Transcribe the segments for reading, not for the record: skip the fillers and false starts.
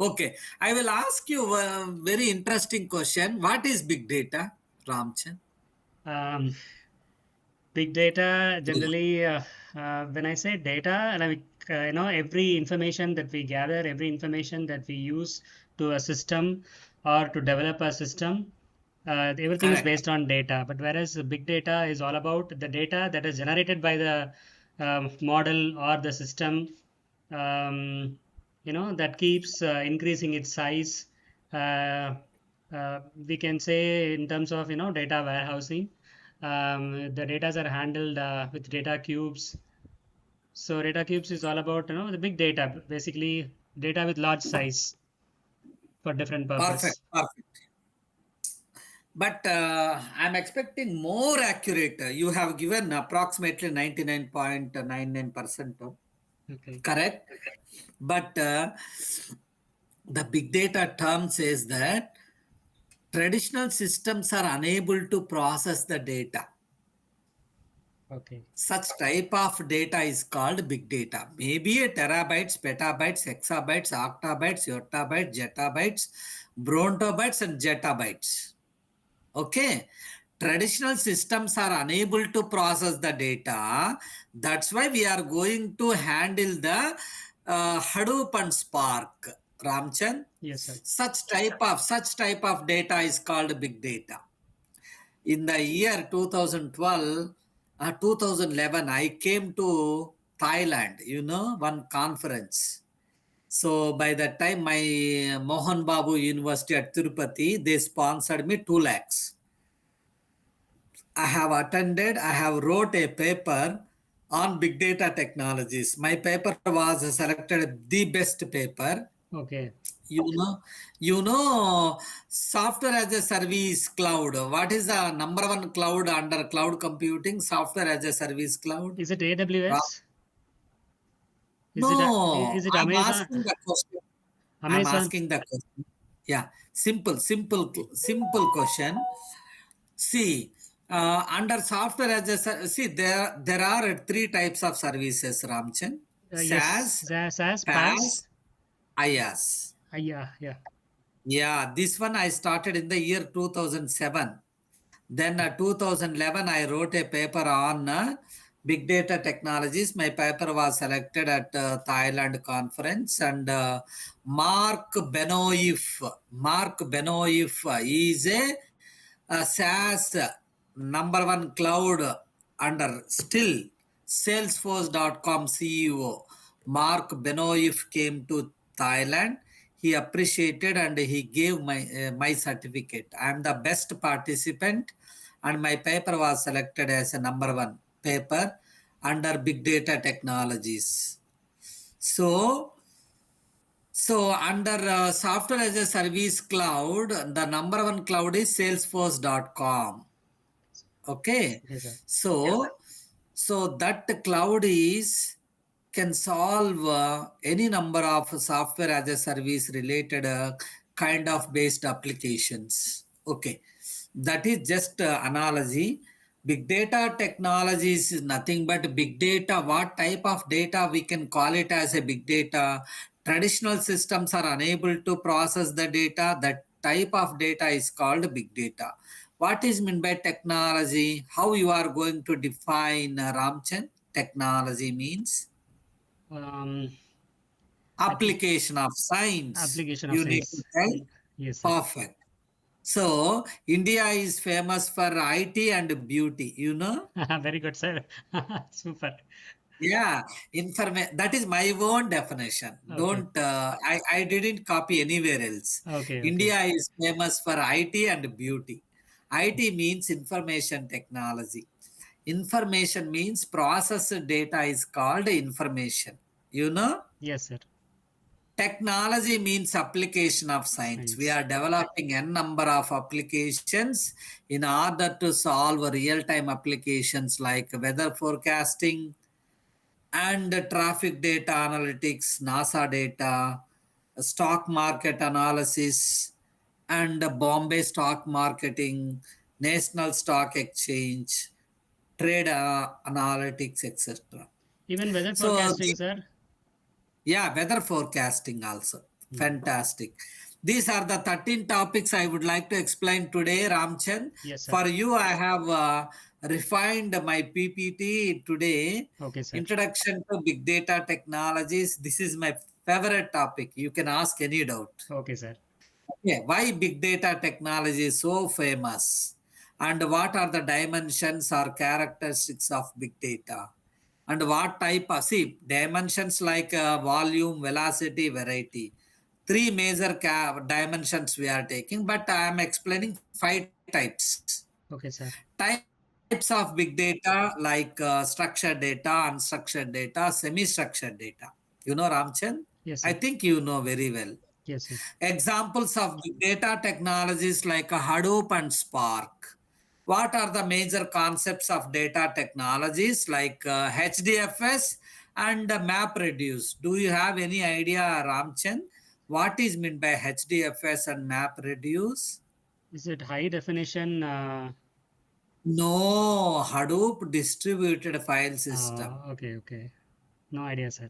Okay, I will ask you a very interesting question. What is big data, Ramchan? Um, Big data generally, when I say data, like every information that we gather, every information that we use to a system or to develop a system, everything is Correct. based on data. But whereas big data is all about the data that is generated by the model or the system, that keeps increasing its size. We can say in terms of data warehousing, the data are handled with data cubes. So data cubes is all about the big data, basically data with large size for different Perfect. purpose. Perfect. But I'm expecting more accurate. You have given approximately 99.99%. Okay. Correct. But the big data term says that traditional systems are unable to process the data. Okay. Such type of data is called big data. Maybe a terabytes, petabytes, exabytes, octabytes, yottabytes, zettabytes, brontobytes, and zettabytes. Okay. Traditional systems are unable to process the data. That's why we are going to handle the Hadoop and Spark. Ramchan. Yes, sir. Such type of data is called big data. In the year 2012, 2011, I came to Thailand, one conference. So by that time, my Mohan Babu University at Tirupati, they sponsored me 2 lakhs. I have attended, I have wrote a paper on big data technologies. My paper was selected the best paper. Okay. You know, software as a service cloud. What is the number one cloud under cloud computing? Software as a service cloud. Is it AWS? No, Is it I'm Amazon? asking the question. I'm Amazon. asking the question. Yeah, simple question. See, under software as a see there are three types of services. Ramchan, Yes. SaaS, SAS, PaaS, PaaS. IaaS. Yeah, yeah. Yeah, this one I started in the year 2007. Then 2011, I wrote a paper on big data technologies. My paper was selected at Thailand conference, and Mark Benoif is a SaaS number one cloud under still Salesforce.com CEO. Mark Benoif came to Thailand. He appreciated and he gave my certificate. I am the best participant, and my paper was selected as a number one paper under big data technologies. So, so under software as a service cloud, the number one cloud is Salesforce.com. Okay, Okay, sir. so that cloud is can solve any number of software as a service related kind of based applications. Okay, that is just analogy. Big data technologies is nothing but big data. What type of data we can call it as a big data? Traditional systems are unable to process the data. That type of data is called big data. What is meant by technology? How you are going to define Ramchan? Technology means Um, I think application of science. application of You need to science. tell Yes, sir. perfect. So India is famous for IT and beauty. Very good, sir. Super. Yeah, that is my own definition. Okay. Don't I didn't copy anywhere else. Okay. Okay. India is famous for IT and beauty. IT means information technology. Information means processed data is called information. You know? Yes, sir. Technology means application of science. We Science. are developing n number of applications in order to solve real-time applications like weather forecasting, and traffic data analytics, NASA data, stock market analysis, and Bombay stock marketing, National Stock Exchange, trade analytics, etc. Even weather So, forecasting, sir. yeah, weather forecasting also. Mm. Fantastic. These are the 13 topics I would like to explain today, Ramchand. Yes, sir. For you, I have refined my PPT today. Okay, sir. Introduction to Big Data Technologies. This is my favorite topic. You can ask any doubt. Okay, sir. Yeah, why big data technology is so famous, and what are the dimensions or characteristics of big data, and what type of see dimensions like volume, velocity, variety. Three major dimensions we are taking, but I am explaining five types. Okay, sir. Types of big data like structured data, unstructured data, semi-structured data. You know, Ramchan? I Yes, sir. think you know very well. Yes, yes. Examples of big data technologies like Hadoop and Spark. What are the major concepts of data technologies like HDFS and MapReduce? Do you have any idea, Ramchan? What is meant by HDFS and MapReduce? Is it high definition? No, Hadoop distributed file system. Okay, okay. No idea, sir.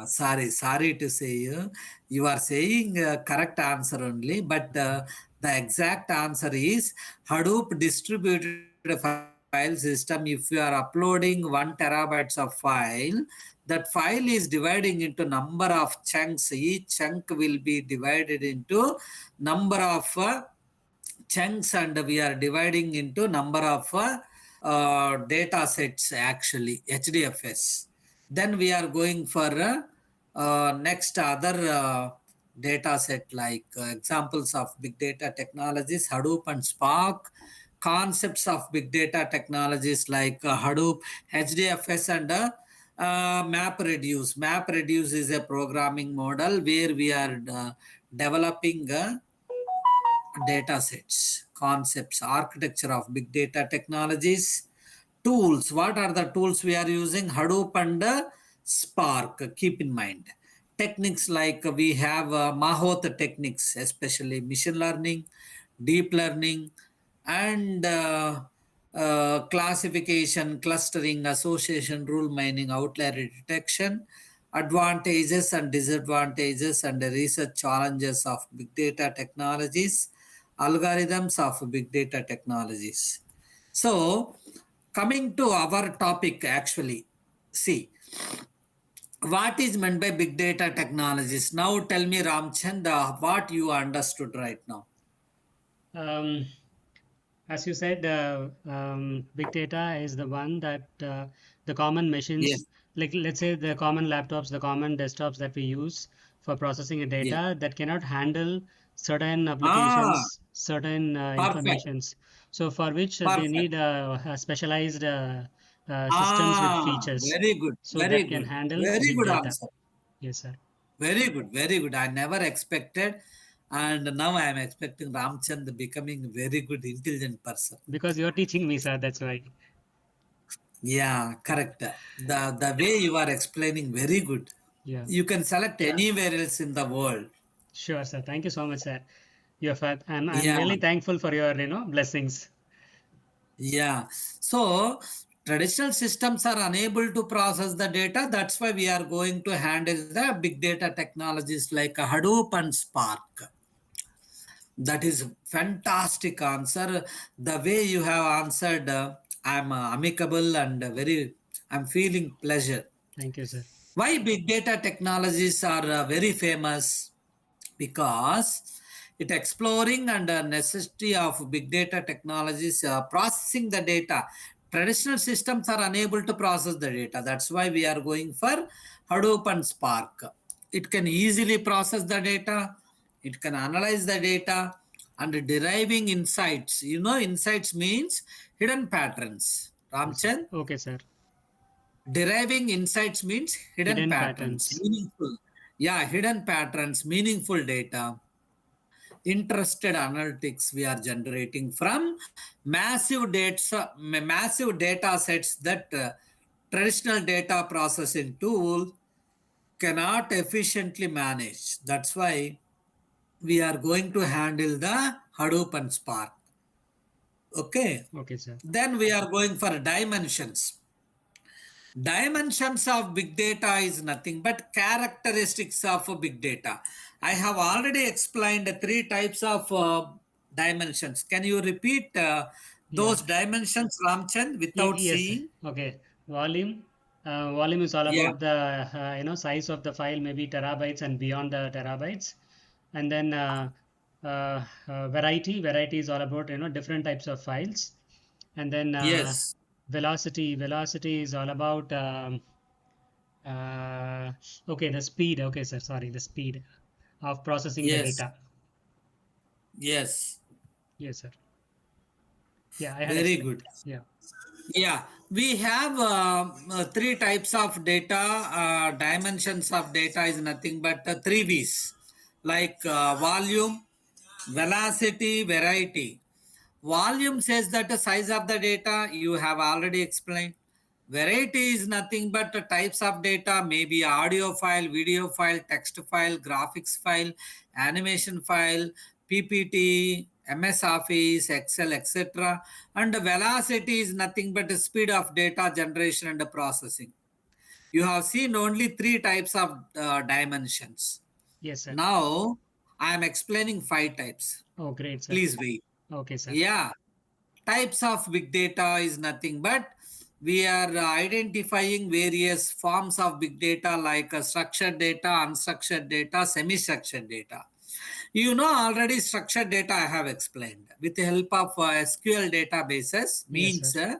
Sorry to say you. You are saying correct answer only, but the exact answer is Hadoop distributed file system. If you are uploading 1 TB of file, that file is dividing into number of chunks. Each chunk will be divided into number of chunks, and we are dividing into number of data sets, actually HDFS. Then we are going for next other data set like examples of big data technologies Hadoop and Spark. Concepts of big data technologies like Hadoop, HDFS, and MapReduce is a programming model where we are developing data sets, concepts, architecture of big data technologies, tools. What are the tools we are using? Hadoop and Spark. Keep in mind. Techniques like we have Mahoth techniques, especially machine learning, deep learning, and classification, clustering, association, rule mining, outlier detection, advantages and disadvantages, and the research challenges of big data technologies, algorithms of big data technologies. So, coming to our topic, actually, see what is meant by big data technologies. Now, tell me, Ramchand, what you understood right now. Um, as you said, big data is the one that the common machines, Yes. like let's say the common laptops, the common desktops that we use for processing a Yes. data that cannot handle certain Ah, applications, certain perfect. informations. So for which they Perfect. need specialized systems with Ah, features, very good. so Very that can good. handle Very big good data. answer. Yes, sir. Very good. Very good. I never expected. And now I am expecting Ramchand becoming a very good, intelligent person. Because you're teaching me, sir. That's why. Yeah, correct. The way you are explaining, very good. Yeah. You can select anywhere else in the world. Sure, sir. Thank you so much, sir. I'm Yeah, really thankful for your blessings. yeah. So traditional systems are unable to process the data. That's why we are going to handle the big data technologies like Hadoop and Spark. That is fantastic answer. The way you have answered, I'm amicable and I'm feeling pleasure. Thank you, sir. Why big data technologies are very famous? Because it exploring and necessity of big data technologies processing the data. Traditional systems are unable to process the data. That's why we are going for Hadoop and Spark. It can easily process the data. It can analyze the data and deriving insights. You know, insights means hidden patterns. Yes, sir. Ramchan, Okay, sir. deriving insights means hidden Hidden patterns, patterns. meaningful. Yeah, hidden patterns, meaningful data, interested analytics we are generating from massive data sets that traditional data processing tool cannot efficiently manage. That's why we are going to handle the Hadoop and Spark. Okay. Okay, sir. Then we are going for dimensions. Dimensions of big data is nothing but characteristics of a big data. I have already explained the three types of dimensions. Can you repeat Yeah. those dimensions, Ramchan, without Yes. seeing? Okay. Volume. Volume is all Yeah. about the size of the file, maybe terabytes and beyond the terabytes. And then variety. Variety is all about different types of files. And then Yes. velocity. Velocity is all about okay, the speed. Okay, sir. Sorry, the speed of processing the Yes. data. Yes. Yes, sir. Yeah, I had Very explained. good. Yeah. Yeah, we have three types of data. Dimensions of data is nothing but three V's, like volume, velocity, variety. Volume says that the size of the data you have already explained. Variety is nothing but the types of data, maybe audio file, video file, text file, graphics file, animation file, PPT, MS Office, Excel, etc. And the velocity is nothing but the speed of data generation and the processing. You have seen only three types of dimensions. Yes, sir. Now I am explaining five types. Oh, great, sir. Please wait. Okay, sir. Yeah, types of big data is nothing but we are identifying various forms of big data like structured data, unstructured data, semi-structured data. You know already structured data I have explained. With the help of SQL databases Yes, sir. means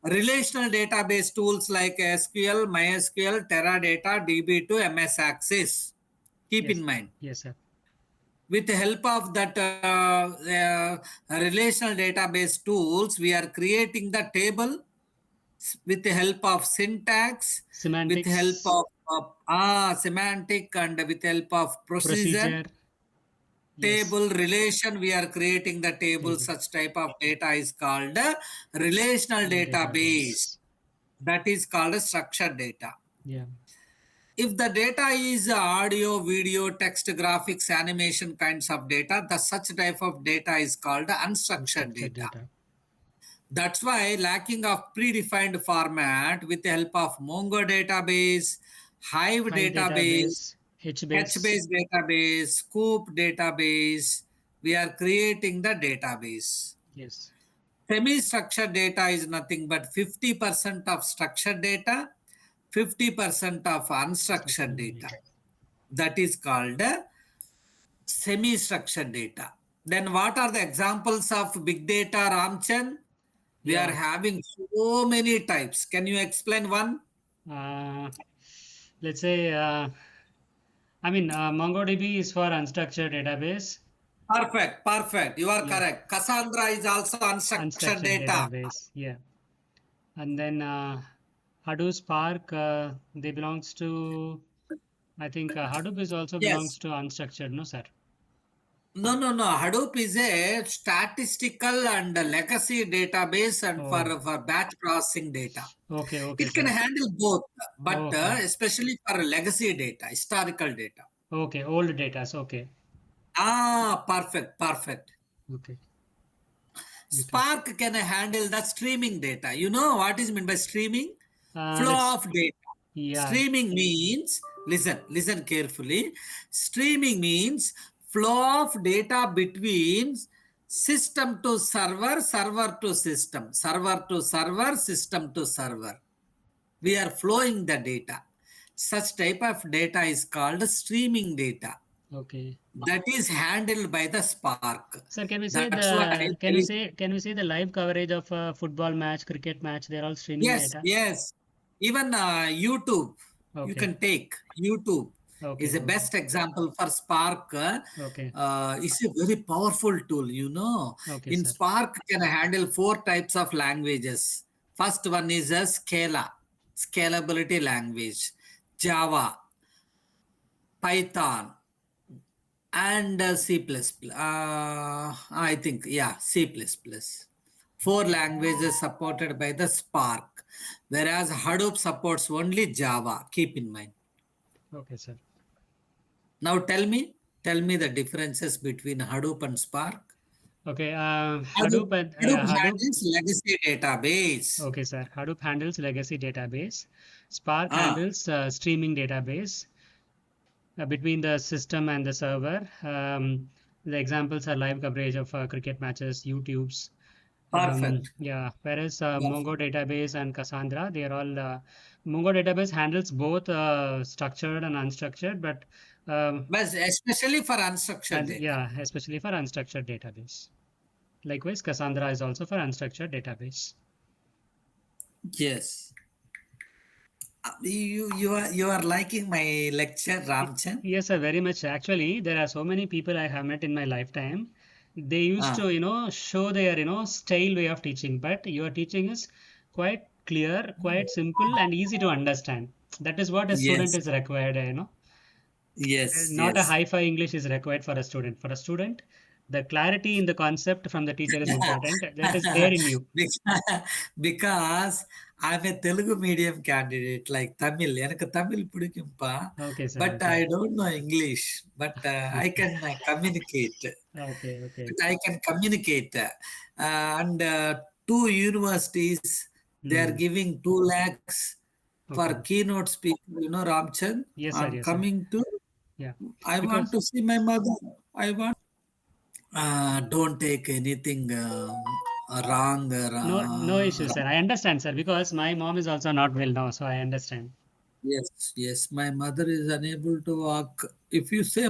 relational database tools like SQL, MySQL, Teradata, DB2, MS Access. Keep Yes. in mind Yes, sir. with the help of that relational database tools we are creating the table with the help of syntax, with the help Semantics, of semantic, and with the help of procedure, procedure. Yes. table, relation. We are creating the table. Table. Such type of data is called a relational database. Database. That is called a structured data. Yeah. If the data is audio, video, text, graphics, animation kinds of data, the such type of data is called unstructured Unstructured data. data. That's why lacking of predefined format with the help of Mongo database, Hive Hive database, database. HBase. HBase database, Scoop database, we are creating the database. Yes. Semi-structured data is nothing but 50% of structured data, 50% of unstructured Structured data. data. That is called semi-structured data. Then what are the examples of big data, Ramchan? We are Yeah. having so many types. Can you explain one? Uh, let's say, MongoDB is for unstructured database. Perfect, perfect. You are Yeah. correct. Cassandra is also unstructured Unstructured data. database. Yeah. And then Hadoop Spark, they belongs to, I think Hadoop is also belongs Yes. to unstructured, no, sir? No, no, no. Hadoop is a statistical and legacy database and Oh, for batch processing data. okay, okay, It can sir. handle both, but Okay, especially for legacy data, historical data. okay, old data. Okay, Perfect, perfect. okay, data. Spark can handle the streaming data. You know what is meant by streaming? Flow Let's, of data. yeah, Streaming means, listen carefully. Streaming means flow of data between system to server, server to system, server to server, system to server. We are flowing the data. Such type of data is called streaming data. okay. That is handled by the Spark. Sir, can we say That's why the, there is can we say the live coverage of a football match, cricket match, they're all streaming yes, data? yes. Even YouTube, you Okay, can take YouTube is okay, the okay, best example for Spark. okay, It's a very powerful tool. You know, okay, in sir. Spark can handle four types of languages. First one is a scalability language, Java, Python, and C++. I think, yeah, C++. Four languages supported by the Spark, whereas Hadoop supports only Java. Keep in mind. Okay, sir. Now tell me the differences between Hadoop and Spark. Okay, Hadoop, Hadoop and Hadoop Hadoop. handles legacy database. Okay, sir. Hadoop handles legacy database. Spark Ah, handles streaming database. between the system and the server. The examples are live coverage of cricket matches, YouTube's. Perfect. Yeah, whereas Mongo Perfect. database and Cassandra, they are all Mongo database handles both structured and unstructured, but But especially for unstructured and data. yeah, especially for unstructured database. Likewise, Cassandra is also for unstructured database. Yes. You are liking my lecture, Ramchan? Yes, sir, very much. Actually, there are so many people I have met in my lifetime. They used Ah, to, show their, style way of teaching, but your teaching is quite clear, quite simple, and easy to understand. That is what a student yes. is required, Yes. Not a Yes. hi-fi English is required for a student. For a student, the clarity in the concept from the teacher is important. That is there in you. Beca- because I'm a Telugu medium candidate, like Tamil. எனக்கு Tamil பிடிக்கும்பா. Okay, sir. But Okay. I don't know English. But I can communicate. Okay, okay. But I can communicate. And two universities, they are Hmm. giving 2 lakhs for Okay. keynote speaker. Ramchan, Yes, sir. I'm Yes, sir. coming to. Yeah. I want Because to see my mother. I want. Don't take anything wrong. no issue, sir. I understand, sir, because my mom is also not well now, so I understand. Yes, yes. My mother is unable to walk. If you say